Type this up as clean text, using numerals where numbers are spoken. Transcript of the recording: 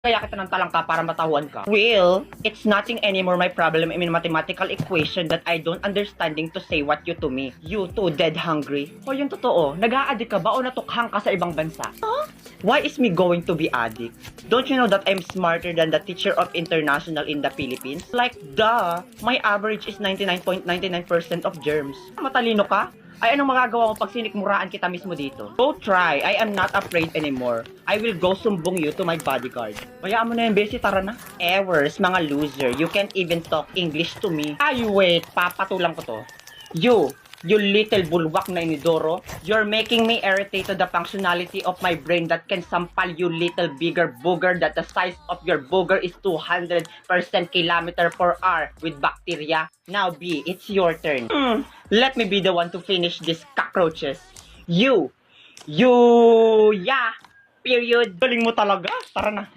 Kaya kita ng talangka para matahuan ka. Well, it's nothing anymore my problem in mathematical equation that I don't understanding to say what you to me. You too dead hungry. O yung totoo, nag-a-addict ka ba o natukhang ka sa ibang bansa? Huh? Why is me going to be addict? Don't you know that I'm smarter than the teacher of international in the Philippines? Like, duh! My average is 99.99% of germs. Matalino ka? Ay, anong magagawa mo pag sinikmuraan kita mismo dito? Go try. I am not afraid anymore. I will go sumbong you to my bodyguard. Bayaan mo na yung besi, tara na. Ewers, mga loser. You can't even talk English to me. Ay, wait. Papatulang ko to. You little bulwak na inidoro. You're making me irritate to the functionality of my brain that can sampal you little bigger booger that the size of your booger is 200% kilometer per hour with bacteria. Now B, it's your turn. Let me be the one to finish these cockroaches. Yeah. Period. Galing mo talaga. Tara na.